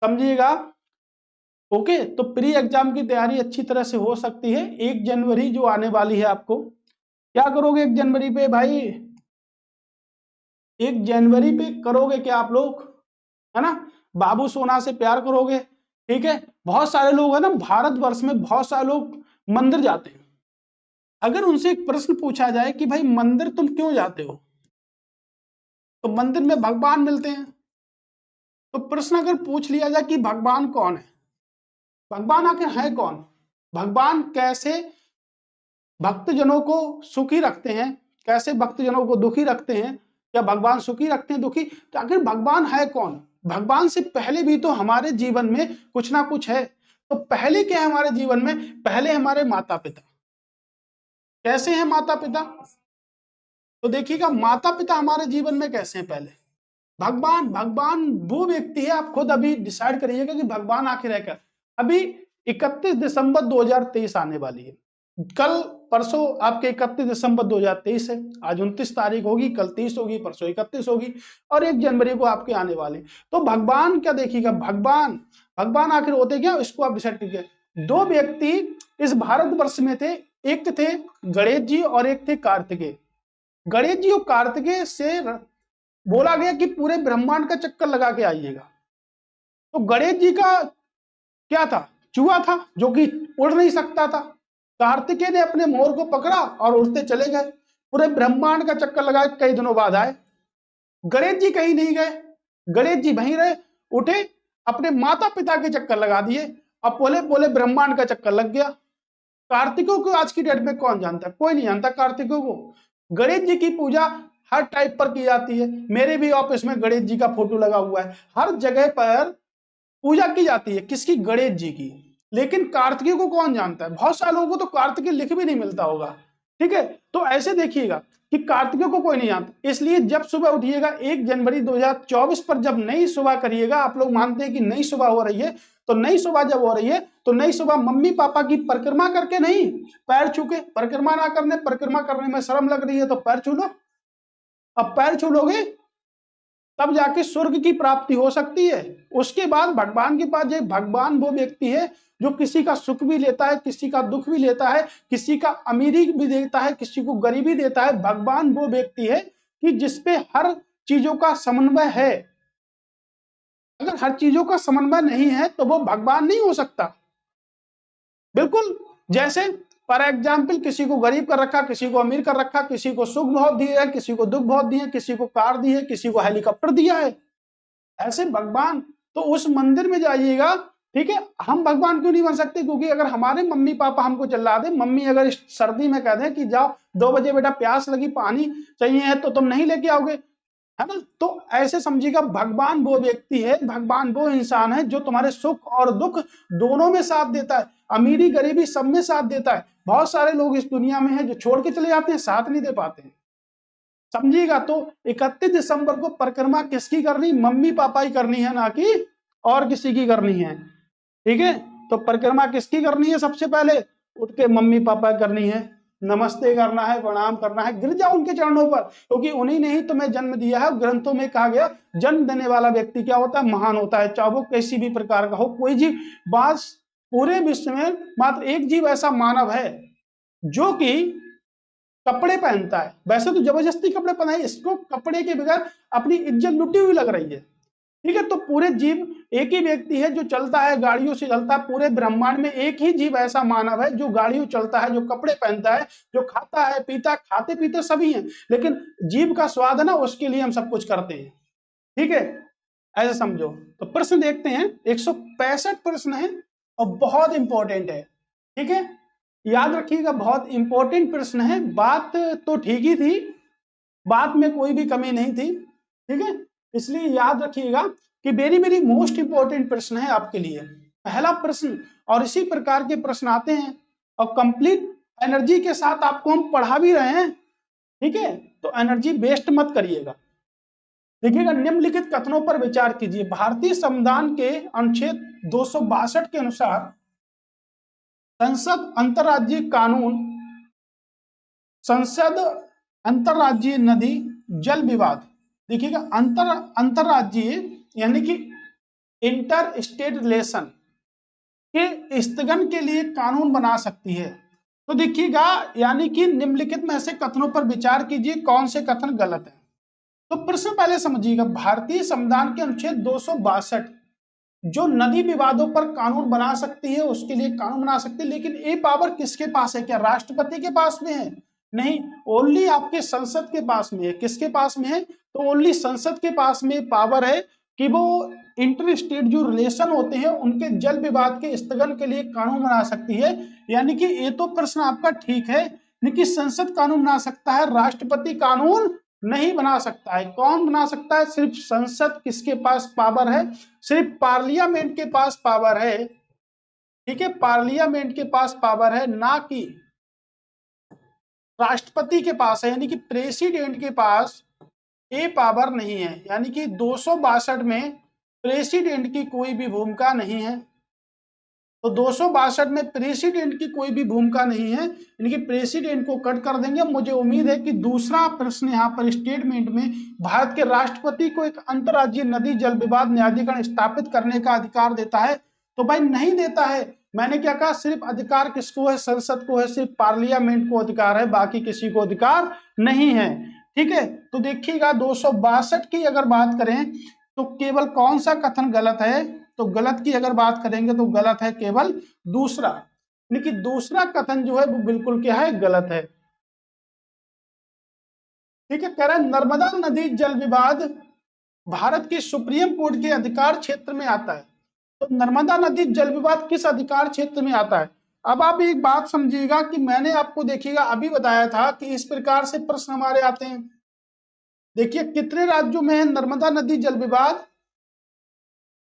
समझिएगा। ओके, तो प्री एग्जाम की तैयारी अच्छी तरह से हो सकती है। 1 जनवरी जो आने वाली है, आपको क्या करोगे 1 जनवरी पे भाई? 1 जनवरी पे करोगे क्या आप लोग, है ना, बाबू सोना से प्यार करोगे, ठीक है। बहुत सारे लोग है ना, भारतवर्ष में बहुत सारे लोग मंदिर जाते हैं। अगर उनसे एक प्रश्न पूछा जाए कि भाई मंदिर तुम क्यों जाते हो, तो मंदिर में भगवान मिलते हैं। तो प्रश्न अगर पूछ लिया जाए कि भगवान कौन है, भगवान आखिर है कौन, भगवान कैसे भक्तजनों को सुखी रखते हैं, कैसे भक्तजनों को दुखी रखते हैं, या भगवान सुखी रखते हैं दुखी, तो आखिर भगवान है कौन? भगवान से पहले भी तो हमारे जीवन में कुछ ना कुछ है। तो पहले क्या है हमारे जीवन में? पहले हमारे माता पिता। कैसे हैं माता पिता? तो देखिएगा माता पिता हमारे जीवन में कैसे हैं पहले। भगवान, भगवान वो व्यक्ति है, आप खुद अभी डिसाइड करिएगा कि भगवान आखिर है क्या। अभी 31 दिसंबर 2023 आने वाली है, कल परसों आपके 31 दिसंबर 2023 है, आज 29 तारीख होगी, कल 30 होगी, परसों 31 होगी, और 1 जनवरी को आपके आने वाले। तो भगवान क्या देखिएगा, भगवान, भगवान आखिर होते क्या, इसको आप डिसाइड कीजिए। 2 व्यक्ति इस भारतवर्ष में थे, एक थे गणेश जी और एक थे कार्तिकेय। गणेश जी और कार्तिकेय से बोला गया कि पूरे ब्रह्मांड का चक्कर लगा के आइएगा। तो गणेश जी का क्या था, चूहा था जो कि उड़ नहीं सकता था। कार्तिकेय ने अपने मोर को पकड़ा और उड़ते चले गए, पूरे ब्रह्मांड का चक्कर लगा के कई दिनों बाद आए। गणेश जी कहीं नहीं गए, गणेश जी वहीं रहे, उठे, अपने माता पिता के चक्कर लगा दिए, अब बोले बोले ब्रह्मांड का चक्कर लग गया। कार्तिकों को आज की डेट में कौन जानता है? कोई नहीं जानता कार्तिकों को। गणेश जी की पूजा हर टाइप पर की जाती है, मेरे भी ऑफिस में गणेश जी का फोटो लगा हुआ है, हर जगह पर पूजा की जाती है किसकी? गणेश जी की। लेकिन कार्तिकेय को कौन जानता है? बहुत सारे लोगों को तो कार्तिकेय लिख भी नहीं मिलता होगा, ठीक है। तो ऐसे देखिएगा कि कार्तिकेय को कोई नहीं जानता, इसलिए जब सुबह उठिएगा 1 जनवरी 2024 पर, जब नई सुबह करिएगा, आप लोग मानते हैं कि नई सुबह हो रही है, तो नई सुबह जब हो रही है तो नई सुबह मम्मी पापा की परिक्रमा करके नहीं, पैर छू के, परिक्रमा ना करने, परिक्रमा करने में शर्म लग रही है तो पैर छू लो। अब पैर छू लोगे तब जाके स्वर्ग की प्राप्ति हो सकती है। उसके बाद भगवान के पास जाए। भगवान वो व्यक्ति है जो किसी का सुख भी लेता है, किसी का दुख भी लेता है, किसी का अमीरी भी देता है, किसी को गरीबी देता है। भगवान वो व्यक्ति है कि जिसपे हर चीजों का समन्वय है। अगर हर चीजों का समन्वय नहीं है तो वो भगवान नहीं हो सकता। बिल्कुल, जैसे फॉर एग्जाम्पल किसी को गरीब कर रखा, किसी को अमीर कर रखा, किसी को सुख बहुत दिया है, किसी को दुख बहुत दिए, किसी को कार दी है, किसी को हेलीकॉप्टर दिया है, ऐसे भगवान। तो उस मंदिर में जाइएगा, ठीक है। हम भगवान क्यों नहीं बन सकते? क्योंकि अगर हमारे मम्मी पापा हमको चिल्ला दे, मम्मी अगर इस सर्दी में कह दे कि जाओ 2 बजे बेटा प्यास लगी, पानी चाहिए है, तो तुम नहीं लेके आओगे, है ना। तो ऐसे समझिएगा भगवान वो व्यक्ति है, भगवान वो इंसान है जो तुम्हारे सुख और दुख दोनों में साथ देता है, अमीरी गरीबी सब में साथ देता है। बहुत सारे लोग इस दुनिया में हैं जो छोड़ के चले जाते हैं, साथ नहीं दे पाते हैं, समझिएगा। तो 31 दिसंबर को परिक्रमा किसकी करनी? मम्मी पापा ही करनी है, ना कि और किसी की करनी है, ठीक है। तो परिक्रमा किसकी करनी है? सबसे पहले उठ के मम्मी पापा करनी है, नमस्ते करना है, प्रणाम करना है, गिर जाओ उनके चरणों पर, क्योंकि उन्हीं ने ही तुम्हें जन्म दिया है। ग्रंथों में कहा गया जन्म देने वाला व्यक्ति क्या होता है? महान होता है, चाहे वो किसी भी प्रकार का हो, कोई जीव। बस पूरे विश्व में मात्र एक जीव ऐसा मानव है जो कि कपड़े पहनता है। वैसे तो जबरदस्ती कपड़े पहनाए, इसको कपड़े के बगैर अपनी इज्जत लुटी हुई लग रही है, ठीक है। तो पूरे जीव एक ही व्यक्ति है जो चलता है, गाड़ियों से चलता है। पूरे ब्रह्मांड में एक ही जीव ऐसा मानव है जो गाड़ियों चलता है, जो कपड़े पहनता है, जो खाता है पीता, खाते पीते सभी हैं, लेकिन जीव का स्वाद है ना, उसके लिए हम सब कुछ करते हैं, ठीक है। ऐसे समझो। तो प्रश्न देखते हैं, 165 प्रश्न है और बहुत इंपॉर्टेंट है, ठीक है। याद रखिएगा बहुत इंपॉर्टेंट प्रश्न है। बात तो ठीक ही थी, बात में कोई भी कमी नहीं थी, ठीक है। इसलिए याद रखिएगा कि वेरी वेरी मोस्ट इंपॉर्टेंट प्रश्न है आपके लिए, पहला प्रश्न। और इसी प्रकार के प्रश्न आते हैं और कंप्लीट एनर्जी के साथ आपको हम पढ़ा भी रहे हैं, ठीक है। तो एनर्जी वेस्ट मत करिएगा। देखिएगा, निम्नलिखित कथनों पर विचार कीजिए। भारतीय संविधान के अनुच्छेद 262 के अनुसार संसद अंतर्राज्यीय कानून, संसद अंतर्राज्यीय नदी जल विवाद, देखिएगा अंतर्राज्यीय यानी कि इंटर स्टेट रिलेशन के स्थगन के लिए कानून बना सकती है। तो देखिएगा यानी कि निम्नलिखित में से कथनों पर विचार कीजिए, कौन से कथन गलत है। तो प्रश्न पहले समझिएगा, भारतीय संविधान के अनुच्छेद 262 जो नदी विवादों पर कानून बना सकती है उसके लिए कानून बना सकती है, लेकिन ये पावर किसके पास है? क्या राष्ट्रपति के पास में है? नहीं, ओनली आपके संसद के पास में है। किसके पास में है? तो ओनली संसद के पास में पावर है कि वो इंटर स्टेट जो रिलेशन होते हैं उनके जल विवाद के स्थगन के लिए कानून बना सकती है। यानी कि ये तो प्रश्न आपका ठीक है, लेकिन संसद कानून बना सकता है, राष्ट्रपति कानून नहीं बना सकता है। कौन बना सकता है? सिर्फ संसद। किसके पास पावर है? सिर्फ पार्लियामेंट के पास पावर है। ठीक है, पार्लियामेंट के पास पावर है, ना कि राष्ट्रपति के पास है, यानी कि प्रेसिडेंट के पास ये पावर नहीं है। यानी कि 262 में प्रेसिडेंट की कोई भी भूमिका नहीं है। तो 262 में प्रेसिडेंट की कोई भी भूमिका नहीं है, यानी कि प्रेसिडेंट को कट कर देंगे। मुझे उम्मीद है कि दूसरा प्रश्न यहाँ पर स्टेटमेंट में भारत के राष्ट्रपति को एक अंतर्राज्यीय नदी जल विवाद न्यायाधिकरण स्थापित करने का अधिकार देता है, तो भाई नहीं देता है। मैंने क्या कहा? सिर्फ अधिकार किसको है? संसद को है, सिर्फ पार्लियामेंट को अधिकार है, बाकी किसी को अधिकार नहीं है। ठीक है, तो देखिएगा 262 की अगर बात करें तो केवल कौन सा कथन गलत है? तो गलत की अगर बात करेंगे तो गलत है केवल दूसरा, लेकिन दूसरा कथन जो है वो बिल्कुल क्या है? गलत है। ठीक है, कह रहा है नर्मदा नदी जल विवाद भारत के सुप्रीम कोर्ट के अधिकार क्षेत्र में आता है। तो नर्मदा नदी जल विवाद किस अधिकार क्षेत्र में आता है? अब आप एक बात समझिएगा कि मैंने आपको देखिएगा अभी बताया था कि इस प्रकार से प्रश्न हमारे आते हैं। देखिए कितने राज्यों में है नर्मदा नदी जल विवाद?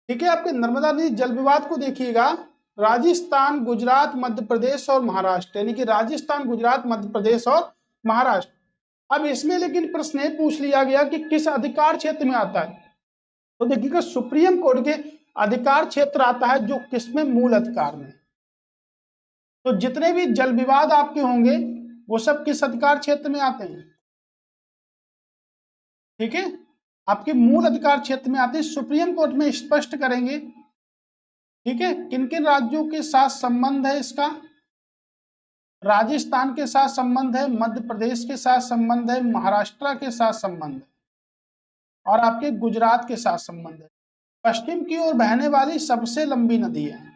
ठीक है, आपके नर्मदा नदी जल विवाद को देखिएगा, राजस्थान, गुजरात, मध्य प्रदेश और महाराष्ट्र, यानी कि राजस्थान, गुजरात, मध्य प्रदेश और महाराष्ट्र। अब इसमें लेकिन प्रश्न ये पूछ लिया गया कि किस अधिकार क्षेत्र में आता है। तो देखिएगा सुप्रीम कोर्ट के अधिकार क्षेत्र आता है, जो किसमें? मूल अधिकार में। तो जितने भी जल विवाद आपके होंगे वो सब किस अधिकार क्षेत्र में आते हैं? ठीक है, आपके मूल अधिकार क्षेत्र में आते हैं। सुप्रीम कोर्ट में स्पष्ट करेंगे। ठीक है, किन किन राज्यों के साथ संबंध है इसका? राजस्थान के साथ संबंध है, मध्य प्रदेश के साथ संबंध है, महाराष्ट्र के साथ संबंध है और आपके गुजरात के साथ संबंध है। पश्चिम की ओर बहने वाली सबसे लंबी नदी है।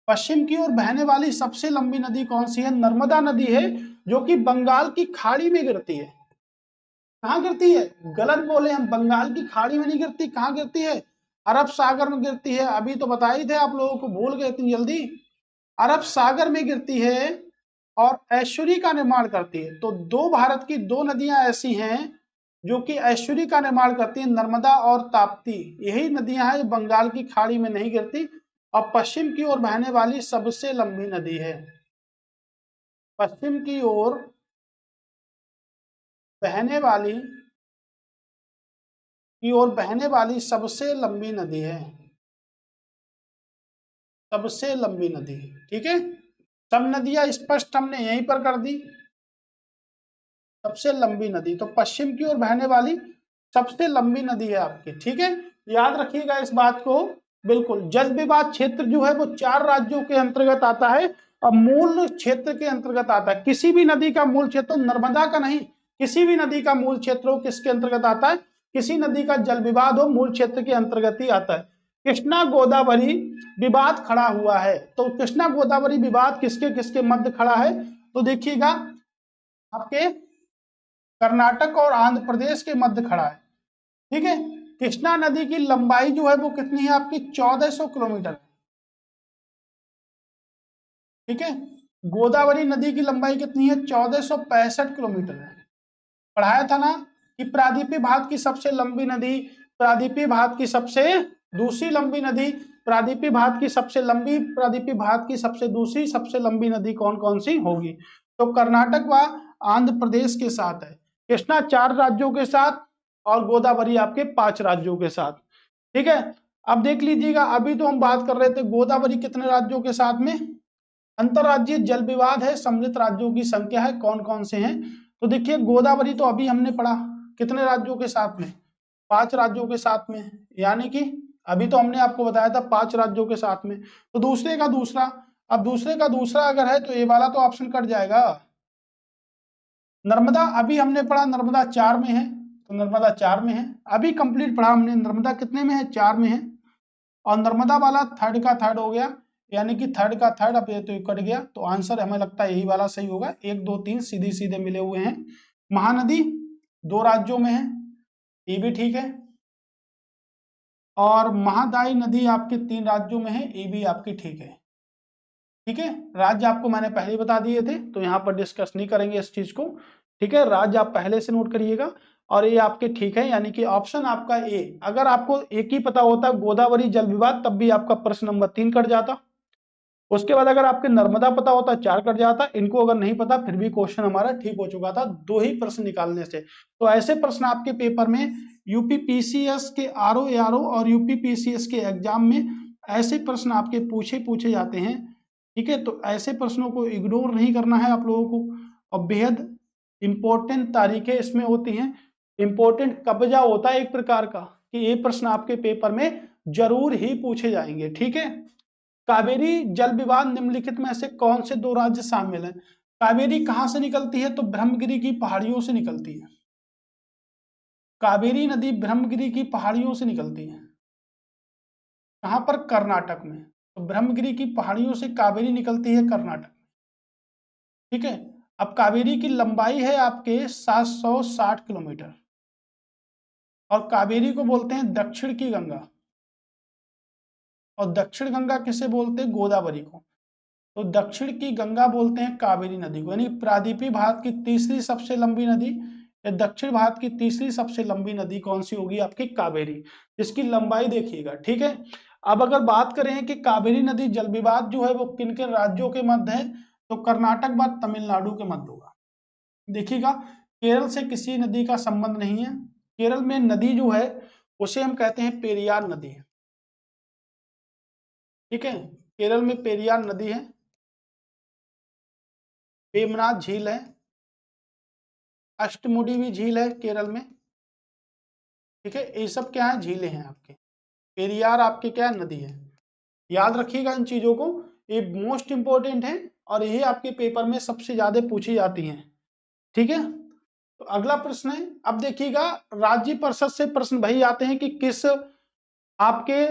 पश्चिम की ओर बहने वाली सबसे लंबी नदी कौन सी है? नर्मदा नदी है, जो कि बंगाल की खाड़ी में गिरती है। कहाँ गिरती है? गलत बोले हम, बंगाल की खाड़ी में नहीं गिरती। कहाँ गिरती है? अरब सागर में गिरती है। अभी तो बता ही थे आप लोगों को, भूल गए इतनी जल्दी। अरब सागर में गिरती है और ऐश्वर्य का निर्माण करती है। तो दो भारत की दो नदियां ऐसी हैं जो कि ऐश्वर्य का निर्माण करती हैं, नर्मदा और ताप्ती। यही नदियां हैं बंगाल की खाड़ी में नहीं गिरती। और पश्चिम की ओर बहने वाली सबसे लंबी नदी है, पश्चिम की ओर बहने वाली सबसे लंबी नदी है, सबसे लंबी नदी। ठीक है, सब नदियां स्पष्ट हमने यहीं पर कर दी। सबसे लंबी नदी, तो पश्चिम की ओर बहने वाली सबसे लंबी नदी है आपकी। ठीक है, याद रखिएगा इस बात को बिल्कुल। जल विवाद क्षेत्र जो है वो 4 राज्यों के अंतर्गत आता है और मूल क्षेत्र के अंतर्गत आता है। किसी भी नदी का मूल क्षेत्र, नर्मदा का नहीं, किसी भी नदी का मूल क्षेत्र हो किसके अंतर्गत आता है? किसी नदी का जल विवाद हो मूल क्षेत्र के अंतर्गत ही आता है। कृष्णा गोदावरी विवाद खड़ा हुआ है, तो कृष्णा गोदावरी विवाद किसके किसके मध्य खड़ा है? तो देखिएगा आपके कर्नाटक और आंध्र प्रदेश के मध्य खड़ा है। ठीक है, कृष्णा नदी की लंबाई जो है वो कितनी है आपकी? 1400 किलोमीटर। ठीक है, गोदावरी नदी की लंबाई कितनी है? 1465 किलोमीटर है। पढ़ाया था ना कि प्रायद्वीपीय भारत की सबसे लंबी नदी, प्रायद्वीपीय भारत की सबसे दूसरी लंबी नदी, प्रायद्वीपीय भारत की सबसे लंबी, प्रायद्वीपीय भारत की सबसे दूसरी सबसे लंबी नदी कौन कौन सी होगी? तो कर्नाटक व आंध्र प्रदेश के साथ है, कृष्णा 4 राज्यों के साथ और गोदावरी आपके 5 राज्यों के साथ। ठीक है, अब देख लीजिएगा, अभी तो हम बात कर रहे थे गोदावरी कितने राज्यों के साथ में? अंतरराज्यीय जल विवाद है, सम्मिलित राज्यों की संख्या है, कौन कौन से हैं? तो देखिए गोदावरी तो अभी हमने पढ़ा, कितने राज्यों के साथ में? 5 राज्यों के साथ में, यानी कि अभी तो हमने आपको बताया था 5 राज्यों के साथ में। तो दूसरे का दूसरा, अब दूसरे का दूसरा अगर है तो ये वाला तो ऑप्शन कट जाएगा। नर्मदा अभी हमने पढ़ा, नर्मदा 4 में है, तो नर्मदा 4 में है। अभी कंप्लीट पढ़ा हमने, नर्मदा कितने में है? 4 में है। और नर्मदा वाला थर्ड का थर्ड हो गया, यानी कि थर्ड का थर्ड, अब ये तो कट गया, तो आंसर हमें लगता है यही वाला सही होगा। 1 2 3 सीधे सीधे मिले हुए हैं। महानदी 2 राज्यों में है, ये भी ठीक है। और महादायी नदी आपके 3 राज्यों में है, ये भी आपकी ठीक है। ठीक है, राज्य आपको मैंने पहले ही बता दिए थे, तो यहाँ पर डिस्कस नहीं करेंगे इस चीज को। ठीक है, राज्य आप पहले से नोट करिएगा। और ये आपके ठीक है, यानी कि ऑप्शन आपका ए। अगर आपको एक ही पता होता गोदावरी जल विवाद, तब भी आपका प्रश्न नंबर 3 कट जाता। उसके बाद अगर आपके नर्मदा पता होता 4 कट जाता। इनको अगर नहीं पता फिर भी क्वेश्चन हमारा ठीक हो चुका था 2 ही प्रश्न निकालने से। तो ऐसे प्रश्न आपके पेपर में यूपीपीसीएस के आरओ और यूपीपीसीएस के एग्जाम में ऐसे प्रश्न आपके पूछे जाते हैं। ठीक है, तो ऐसे प्रश्नों को इग्नोर नहीं करना है आप लोगों को। और बेहद इंपॉर्टेंट तारीखें इसमें होती हैं, इंपॉर्टेंट कब्जा होता है एक प्रकार का, कि ये प्रश्न आपके पेपर में जरूर ही पूछे जाएंगे। ठीक है, कावेरी जल विवाद निम्नलिखित में से कौन से 2 राज्य शामिल हैं? कावेरी कहां से निकलती है? तो ब्रह्मगिरी की पहाड़ियों से निकलती है। कावेरी नदी ब्रह्मगिरी की पहाड़ियों से निकलती है। कहां पर? कर्नाटक में। तो ब्रह्मगिरी की पहाड़ियों से कावेरी निकलती है कर्नाटक। ठीक है, अब कावेरी की लंबाई है आपके 760 किलोमीटर। और कावेरी को बोलते हैं दक्षिण की गंगा। और दक्षिण गंगा किसे बोलते हैं? गोदावरी को। तो दक्षिण की गंगा बोलते हैं कावेरी नदी को। यानी प्रादीपी भारत की तीसरी सबसे लंबी नदी या दक्षिण भारत की तीसरी सबसे लंबी नदी कौन सी होगी? आपकी कावेरी, जिसकी लंबाई देखिएगा। ठीक है, अब अगर बात करें कि कावेरी नदी जल विवाद जो है वो किन किन राज्यों के मध्य है, तो कर्नाटक बाद तमिलनाडु के मध्य होगा। देखिएगा, केरल से किसी नदी का संबंध नहीं है। केरल में नदी जो है उसे हम कहते हैं पेरियार नदी। ठीक है, केरल में पेरियार नदी है। वेमनाथ झील है, अष्टमुडी भी झील है केरल में। ठीक है, ये सब क्या है? झीलें हैं आपके। पेरियार आपके क्या है? नदी है। याद रखिएगा इन चीजों को, ये मोस्ट इंपोर्टेंट है और ये आपके पेपर में सबसे ज्यादा पूछी जाती हैं। ठीक है, तो अगला प्रश्न है, अब देखिएगा राज्य परिषद से प्रश्न वही आते हैं कि किस आपके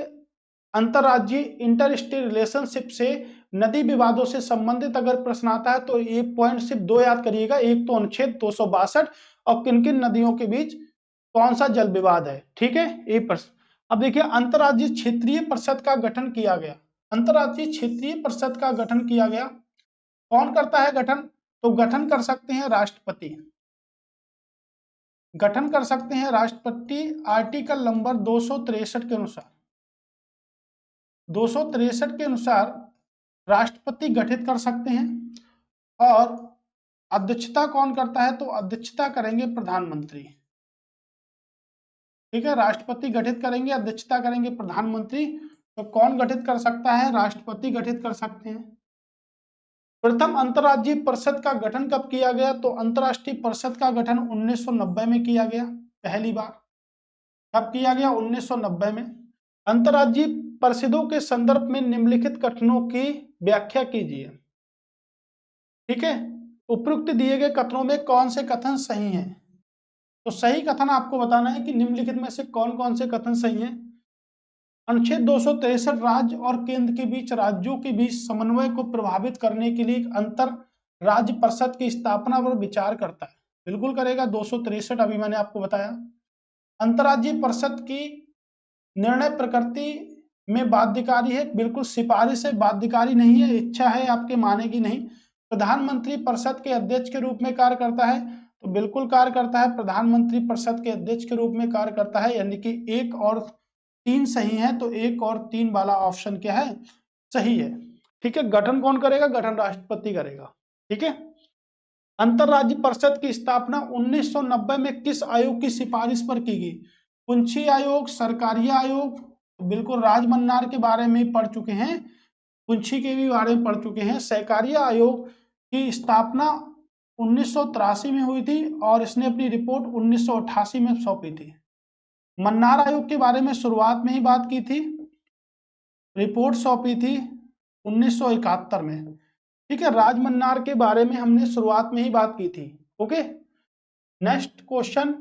अंतरराज्यीय इंटर स्टेट रिलेशनशिप से नदी विवादों से संबंधित अगर प्रश्न आता है तो ये पॉइंट सिर्फ 2 याद करिएगा। एक तो अनुच्छेद 262 और किन किन नदियों के बीच कौन सा जल विवाद है। ठीक है, ये प्रश्न। अब देखिए, अंतरराज्यीय क्षेत्रीय परिषद का गठन किया गया। अंतरराज्यीय क्षेत्रीय परिषद का गठन किया गया, कौन करता है गठन? तो गठन कर सकते हैं राष्ट्रपति। गठन कर सकते हैं राष्ट्रपति आर्टिकल नंबर 263 के अनुसार। 263 के अनुसार राष्ट्रपति गठित कर सकते हैं। और अध्यक्षता कौन करता है? तो अध्यक्षता करेंगे प्रधानमंत्री। ठीक है, राष्ट्रपति गठित करेंगे, अध्यक्षता करेंगे प्रधानमंत्री। तो कौन गठित कर सकता है? राष्ट्रपति गठित कर सकते हैं। प्रथम अंतरराज्यीय परिषद का गठन कब किया गया? तो अंतरराष्ट्रीय परिषद का गठन 1990 में किया गया, पहली बार। कब किया गया? 1990 में। अंतरराज्यीय परिषदों के संदर्भ में निम्नलिखित कथनों की व्याख्या कीजिए। ठीक है, उपरोक्त दिए गए कथनों में कौन से कथन सही हैं? तो सही कथन आपको बताना है कि निम्नलिखित में से कौन कौन से कथन सही हैं। अनुच्छेद 263 राज्य और केंद्र के बीच, राज्यों के बीच समन्वय को प्रभावित करने के लिए अंतर राज्य परिषद की स्थापना पर विचार करता है। बिल्कुल करेगा, 263 अभी मैंने आपको बताया। अंतरराज्यीय परिषद की निर्णय प्रकृति में बाध्यकारी है, बिल्कुल सिफारिश है, बाध्यकारी नहीं है, इच्छा है आपके, मानेगी नहीं। प्रधानमंत्री परिषद के अध्यक्ष के रूप में कार्य करता है, तो बिल्कुल कार्य करता है, प्रधानमंत्री परिषद के अध्यक्ष के रूप में कार्य करता है। यानी कि 1 और 3 सही है, तो 1 और 3 वाला ऑप्शन क्या है? सही है। ठीक है, गठन कौन करेगा? गठन राष्ट्रपति करेगा। ठीक है, अंतरराज्य परिषद की स्थापना 1990 में किस आयोग की सिफारिश पर की गई? पुंछी आयोग, सरकारिया आयोग? बिल्कुल राजमन्नार के बारे में पढ़ चुके हैं, पुंछी के भी बारे में पढ़ चुके हैं। सहकारिता आयोग की स्थापना 1983 में हुई थी और इसने अपनी रिपोर्ट 1988 में सौंपी थी। मन्नार आयोग के बारे में शुरुआत में ही बात की थी, रिपोर्ट सौंपी थी 1971 में। ठीक है, राज मन्नार के बारे में हमने शुरुआत में ही बात की थी। ओके, नेक्स्ट क्वेश्चन,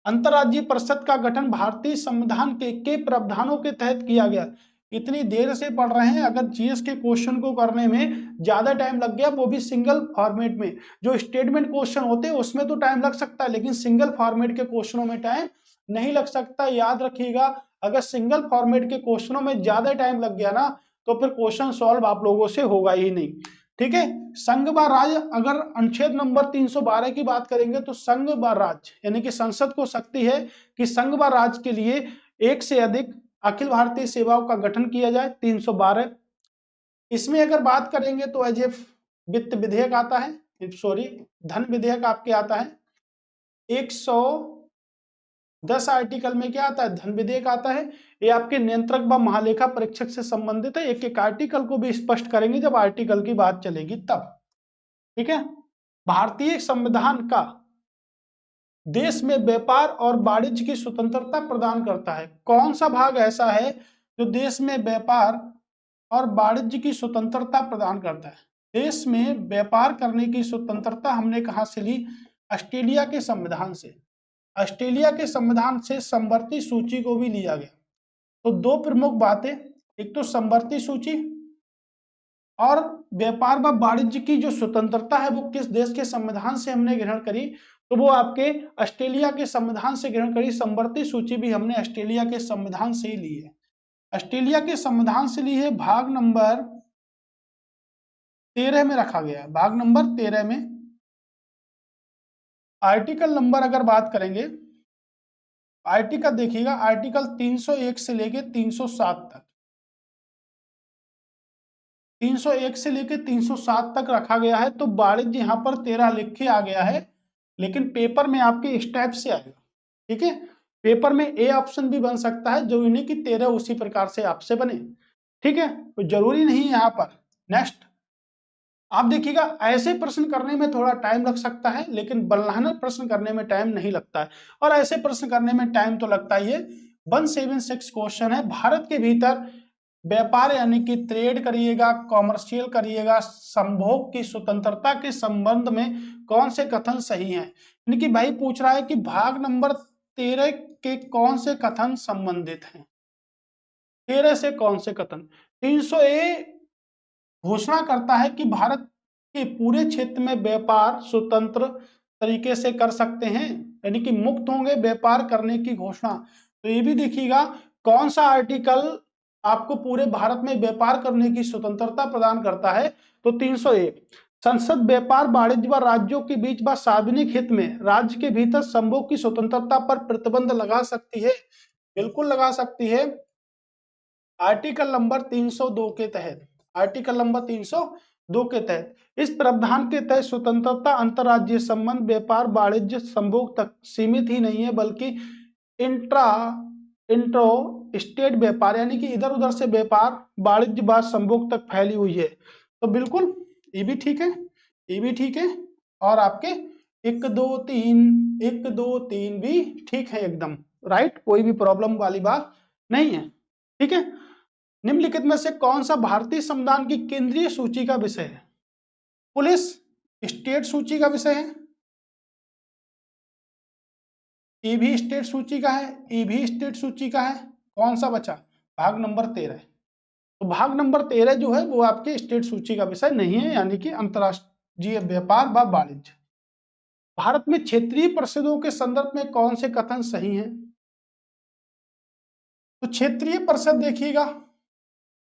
अंतर्राज्यीय परिषद का गठन भारतीय संविधान के प्रावधानों के तहत किया गया। इतनी देर से पढ़ रहे हैं, अगर जीएस के क्वेश्चन को करने में ज्यादा टाइम लग गया, वो भी सिंगल फॉर्मेट में। जो स्टेटमेंट क्वेश्चन होते हैं उसमें तो टाइम लग सकता है, लेकिन सिंगल फॉर्मेट के क्वेश्चनों में टाइम नहीं लग सकता। याद रखिएगा, अगर सिंगल फॉर्मेट के क्वेश्चनों में ज्यादा टाइम लग गया ना, तो फिर क्वेश्चन सॉल्व आप लोगों से होगा ही नहीं। ठीक है, संघ व राज्य, अगर अनुच्छेद नंबर 312 की बात करेंगे तो संघ व राज्य यानी कि संसद को शक्ति है कि संघ व राज्य के लिए एक से अधिक अखिल भारतीय सेवाओं का गठन किया जाए, 312। इसमें अगर बात करेंगे तो एज ए वित्त विधेयक आता है, सॉरी धन विधेयक आपके आता है। 110 आर्टिकल में क्या आता है, धन विधेयक आता है। ये आपके नियंत्रक व महालेखा परीक्षक से संबंधित है। एक एक आर्टिकल को भी स्पष्ट करेंगे जब आर्टिकल की बात चलेगी तब। ठीक है, भारतीय संविधान का देश में व्यापार और वाणिज्य की स्वतंत्रता प्रदान करता है। कौन सा भाग ऐसा है जो देश में व्यापार और वाणिज्य की स्वतंत्रता प्रदान करता है? देश में व्यापार करने की स्वतंत्रता हमने कहां से ली? ऑस्ट्रेलिया के संविधान से। ऑस्ट्रेलिया के संविधान से समवर्ती सूची को भी लिया गया। तो दो प्रमुख बातें, एक तो समवर्ती सूची और व्यापार व वाणिज्य की जो स्वतंत्रता है वो किस देश के संविधान से हमने ग्रहण करी, तो वो आपके ऑस्ट्रेलिया के संविधान से ग्रहण करी। समवर्ती सूची भी हमने ऑस्ट्रेलिया के संविधान से ही ली है, ऑस्ट्रेलिया के संविधान से ली है। भाग नंबर 13 में रखा गया है। भाग नंबर 13 में आर्टिकल नंबर अगर बात करेंगे, आर्टिकल देखिएगा, आर्टिकल 301 से लेके 307 तक, 301 से लेके 307 तक रखा गया है। तो वाणिज्य यहाँ पर 13 लिख के आ गया है, लेकिन पेपर में आपके इस टाइप से आएगा। ठीक है, पेपर में ए ऑप्शन भी बन सकता है, जो नहीं कि 13 उसी प्रकार से आपसे बने। ठीक है, तो जरूरी नहीं यहाँ पर। नेक्स्ट आप देखिएगा, ऐसे प्रश्न करने में थोड़ा टाइम लग सकता है, लेकिन बलनाना प्रश्न करने में टाइम नहीं लगता है, और ऐसे प्रश्न करने में टाइम तो लगता ही है। 176 क्वेश्चन है। भारत के भीतर व्यापार यानी कि ट्रेड करिएगा, कॉमर्शियल करिएगा, संभोग की स्वतंत्रता के संबंध में कौन से कथन सही हैं? यानी कि भाई पूछ रहा है कि भाग नंबर 13 के कौन से कथन संबंधित हैं, 13 से कौन से कथन। 300A घोषणा करता है कि भारत के पूरे क्षेत्र में व्यापार स्वतंत्र तरीके से कर सकते हैं, यानी कि मुक्त होंगे व्यापार करने की घोषणा। तो ये भी देखिएगा कौन सा आर्टिकल आपको पूरे भारत में व्यापार करने की स्वतंत्रता प्रदान करता है। तो 301, संसद व्यापार वाणिज्य व राज्यों के बीच व सार्वजनिक हित में राज्य के भीतर संभोग की स्वतंत्रता पर प्रतिबंध लगा सकती है। बिल्कुल लगा सकती है, आर्टिकल नंबर 302 के तहत। आर्टिकल नंबर 302 के तहत इस प्रावधान के तहत स्वतंत्रता अंतर्राज्यीय संबंध व्यापार वाणिज्य संभोग तक सीमित ही नहीं है, बल्कि इंट्रो स्टेट व्यापार यानी कि इधर उधर से व्यापार वाणिज्य व संभोग तक फैली हुई है। तो बिल्कुल ये भी ठीक है, ये भी ठीक है, और आपके 1 2 3 भी ठीक है, एकदम राइट, कोई भी प्रॉब्लम वाली बात नहीं है। ठीक है, निम्नलिखित में से कौन सा भारतीय संविधान की केंद्रीय सूची का विषय है? पुलिस स्टेट सूची का विषय है, ये भी स्टेट सूची का है, ये भी स्टेट सूची का है। कौन सा बचा? भाग नंबर 13। तो भाग नंबर 13 जो है वो आपके स्टेट सूची का विषय नहीं है, यानी कि अंतरराष्ट्रीय व्यापार व वाणिज्य। भारत में क्षेत्रीय परिषदों के संदर्भ में कौन से कथन सही हैं? तो क्षेत्रीय परिषद देखिएगा,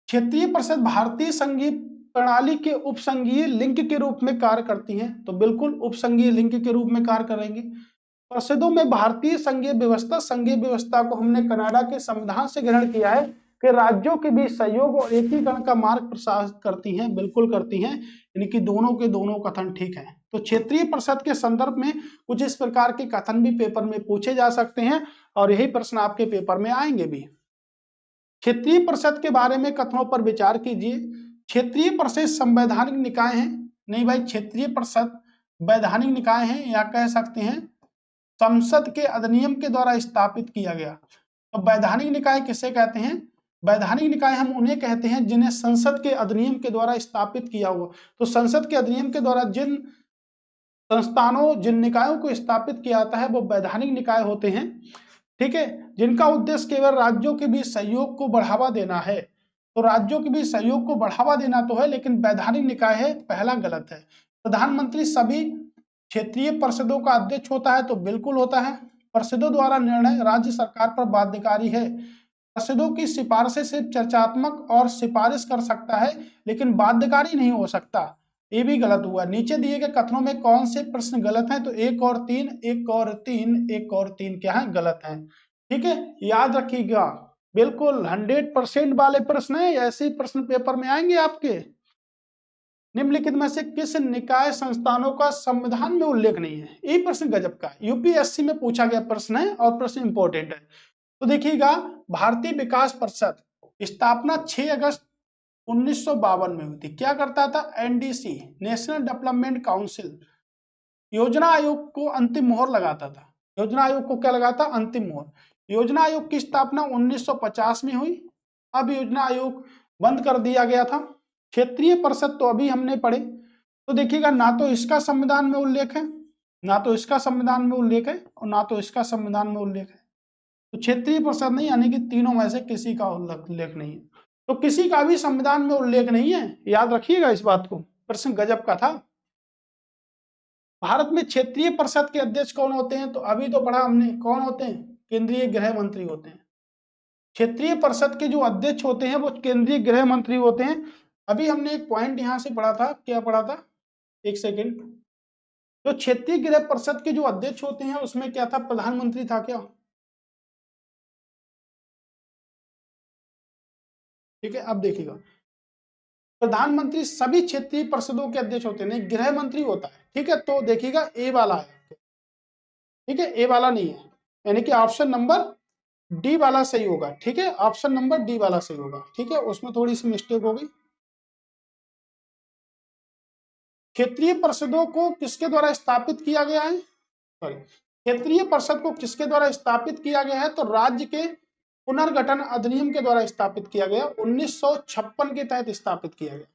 क्षेत्रीय परिषद भारतीय संघीय प्रणाली के उपसंघीय लिंक के रूप में कार्य करती हैं। तो बिल्कुल उपसंघीय लिंक के रूप में कार्य करेंगी। परिषदों में भारतीय संघीय व्यवस्था को हमने कनाडा के संविधान से ग्रहण किया है कि राज्यों के बीच सहयोग और एकीकरण का मार्ग प्रशस्त करती हैं। बिल्कुल करती हैं, यानी कि दोनों के दोनों कथन ठीक हैं। तो क्षेत्रीय परिषद के संदर्भ में कुछ इस प्रकार के कथन भी पेपर में पूछे जा सकते हैं, और यही प्रश्न आपके पेपर में आएंगे भी। क्षेत्रीय परिषद के बारे में कथनों पर विचार कीजिए। क्षेत्रीय परिषद संवैधानिक निकाय है? नहीं भाई, क्षेत्रीय परिषद वैधानिक निकाय है, या कह सकते हैं संसद के अधिनियम के द्वारा स्थापित किया गया। तो वैधानिक निकाय किसे कहते हैं? वैधानिक निकाय हम उन्हें कहते हैं जिन्हें संसद के अधिनियम के द्वारा स्थापित किया हुआ। तो संसद के अधिनियम के द्वारा जिन संस्थानों, जिन निकायों को स्थापित किया जाता है वो वैधानिक निकाय होते हैं, ठीक है, जिनका उद्देश्य केवल राज्यों के बीच सहयोग को बढ़ावा देना है। तो राज्यों के बीच सहयोग को बढ़ावा देना तो है, लेकिन वैधानिक निकाय है, पहला गलत है। प्रधानमंत्री सभी क्षेत्रीय परिषदों का अध्यक्ष होता है? तो बिल्कुल होता है। परिषदों द्वारा निर्णय राज्य सरकार पर बाध्यकारी है। परिषदों की सिफारिशें सिर्फ चर्चात्मक और सिफारिश कर सकता है, लेकिन बाध्यकारी नहीं हो सकता। ये भी गलत हुआ। नीचे दिए गए कथनों में कौन से प्रश्न गलत हैं? तो 1 और 3, 1 और 3, 1 और 3 क्या है? गलत है। ठीक है, याद रखिएगा, बिल्कुल 100% वाले प्रश्न है। ऐसे प्रश्न पेपर में आएंगे आपके। निम्नलिखित में से किस निकाय संस्थानों का संविधान में उल्लेख नहीं है? ये प्रश्न गजब का है, यूपीएससी में पूछा गया प्रश्न है और प्रश्न इंपॉर्टेंट है। तो देखिएगा, भारतीय विकास परिषद स्थापना 6 अगस्त 1952 में हुई थी। क्या करता था? एनडीसी, नेशनल डेवलपमेंट काउंसिल, योजना आयोग को अंतिम मोहर लगाता था। योजना आयोग को क्या लगाता? अंतिम मोहर। योजना आयोग की स्थापना 1950 में हुई। अब योजना आयोग बंद कर दिया गया था। क्षेत्रीय परिषद तो अभी हमने पढ़े। तो देखिएगा, ना तो इसका संविधान में उल्लेख है, ना तो इसका संविधान में उल्लेख है, और ना तो इसका संविधान में उल्लेख है। तो क्षेत्रीय परिषद नहीं, यानी कि तीनों में से किसी का उल्लेख नहीं है। तो किसी का भी संविधान में उल्लेख नहीं है, याद रखिएगा इस बात को। प्रश्न गजब का था। भारत में क्षेत्रीय परिषद के अध्यक्ष कौन होते हैं? तो अभी तो पढ़ा हमने, कौन होते हैं? केंद्रीय गृह मंत्री होते हैं। क्षेत्रीय परिषद के जो अध्यक्ष होते हैं वो केंद्रीय गृह मंत्री होते हैं। अभी हमने एक पॉइंट यहां से पढ़ा था, क्या पढ़ा था? एक सेकेंड। जो क्षेत्रीय गृह परिषद के जो अध्यक्ष होते हैं उसमें क्या था? प्रधानमंत्री था क्या? ठीक है, अब देखिएगा, प्रधानमंत्री सभी क्षेत्रीय परिषदों के अध्यक्ष होते हैं, गृह मंत्री होता है। ठीक है, तो देखिएगा ए वाला है, ठीक है, ए वाला नहीं है, यानी कि ऑप्शन नंबर डी वाला सही होगा। ठीक है, ऑप्शन नंबर डी वाला सही होगा। ठीक है, उसमें थोड़ी सी मिस्टेक हो गई। क्षेत्रीय परिषदों को किसके द्वारा स्थापित किया गया है? सॉरी, क्षेत्रीय परिषद को किसके द्वारा स्थापित किया गया है? तो राज्य के पुनर्गठन अधिनियम के द्वारा स्थापित किया गया। 1956 के तहत स्थापित किया गया।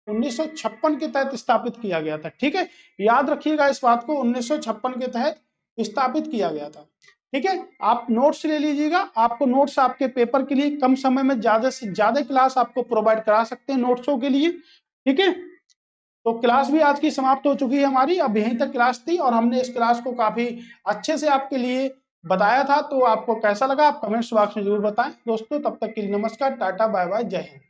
1956 के तहत स्थापित किया गया था। ठीक है, याद रखिएगा इस बात को, 1956 के तहत स्थापित किया गया था। ठीक है, आप नोट्स ले लीजिएगा। आपको नोट्स आपके पेपर के लिए कम समय में ज्यादा से ज्यादा क्लास आपको प्रोवाइड करा सकते हैं नोट्सों के लिए। ठीक है, तो क्लास भी आज की समाप्त हो चुकी है हमारी। अब यहीं तक क्लास थी और हमने इस क्लास को काफी अच्छे से आपके लिए बताया था। तो आपको कैसा लगा आप कमेंट्स बॉक्स में जरूर बताएं। दोस्तों, तब तक के लिए नमस्कार, टाटा, बाय बाय, जय हिंद।